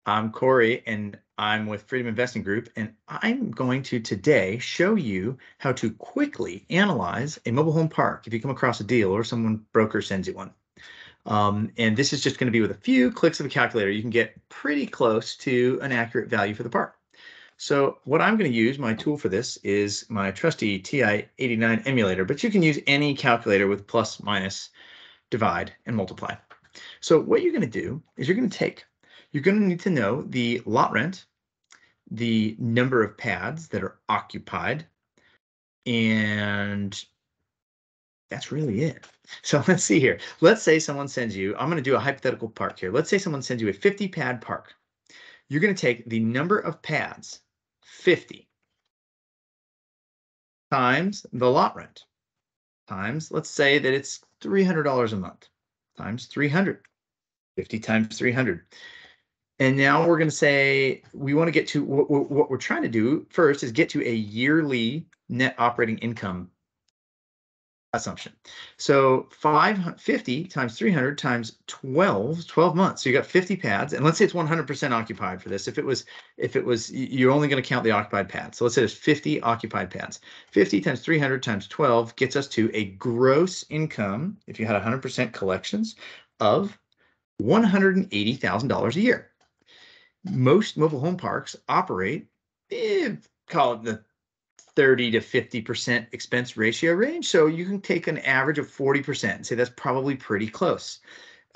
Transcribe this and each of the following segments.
I'm Corey, and I'm with Freedom Investing Group, and I'm going to today show you how to quickly analyze a mobile home park if you come across a deal or someone broker sends you one. And this is just going to be with a few clicks of a calculator. You can get pretty close to an accurate value for the park. So what I'm going to use, my tool for this is my trusty TI-89 emulator, but you can use any calculator with plus, minus, divide, and multiply. So what you're going to do is you're going to need to know the lot rent, the number of pads that are occupied, and that's really it. So let's see here. Let's say someone sends you, I'm going to do a hypothetical park here. Let's say someone sends you a 50 pad park. You're going to take the number of pads, 50, times the lot rent, times, let's say that it's $300 a month, times 300, 50 times 300. And now we're going to say we want to get to what we're trying to do first is get to a yearly net operating income assumption. So 550 times 300 times 12 months. So you got 50 pads, and let's say it's 100% occupied for this. If it was, you're only going to count the occupied pads. So let's say there's 50 occupied pads. 50 times 300 times 12 gets us to a gross income, if you had 100% collections, of $180,000 a year. Most mobile home parks operate, call it the 30 to 50% expense ratio range. So you can take an average of 40% and say that's probably pretty close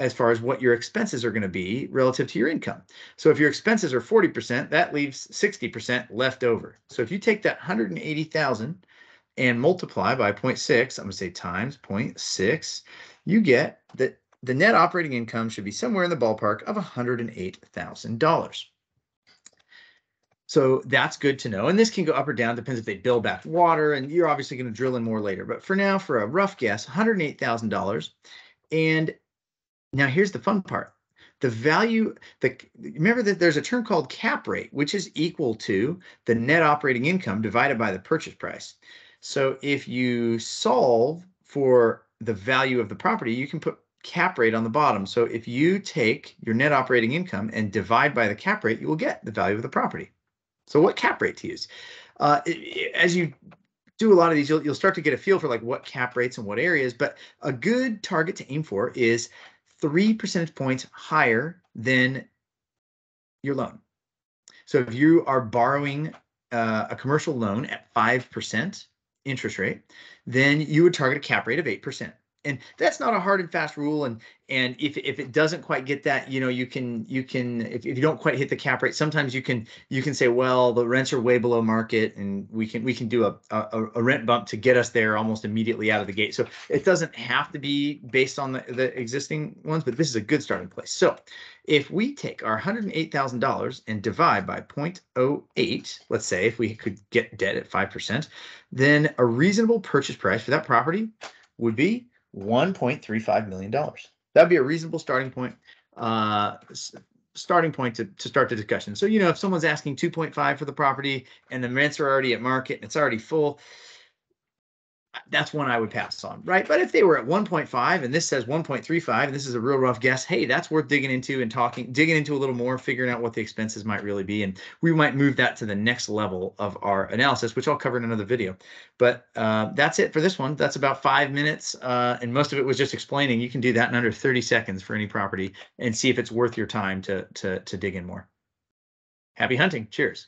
as far as what your expenses are going to be relative to your income. So if your expenses are 40%, that leaves 60% left over. So if you take that 180,000 and multiply by 0.6, I'm going to say times 0.6, you get that the net operating income should be somewhere in the ballpark of $108,000. So that's good to know. And this can go up or down, depends if they build back water, and you're obviously going to drill in more later. But for now, for a rough guess, $108,000. And now here's the fun part. The value, remember that there's a term called cap rate, which is equal to the net operating income divided by the purchase price. So if you solve for the value of the property, you can put cap rate on the bottom. So if you take your net operating income and divide by the cap rate, you will get the value of the property. So what cap rate to use? As you do a lot of these, you'll start to get a feel for like what cap rates and what areas, but a good target to aim for is 3 percentage points higher than your loan. So if you are borrowing a commercial loan at 5% interest rate, then you would target a cap rate of 8%. And that's not a hard and fast rule. And if it doesn't quite get that, you can if you don't quite hit the cap rate, sometimes you can say, well, the rents are way below market, and we can do a rent bump to get us there almost immediately out of the gate. So it doesn't have to be based on the existing ones, but this is a good starting place. So if we take our $108,000 and divide by 0.08, let's say if we could get debt at 5%, then a reasonable purchase price for that property would be $1.35 million. That'd be a reasonable starting point. To start the discussion. So, if someone's asking 2.5 for the property and the rents are already at market and it's already full, that's one I would pass on, right? But if they were at 1.5 and this says 1.35, and this is a real rough guess, hey, that's worth digging into and digging into a little more, figuring out what the expenses might really be. And we might move that to the next level of our analysis, which I'll cover in another video. But that's it for this one. That's about 5 minutes. And most of it was just explaining. You can do that in under 30 seconds for any property and see if it's worth your time to dig in more. Happy hunting. Cheers.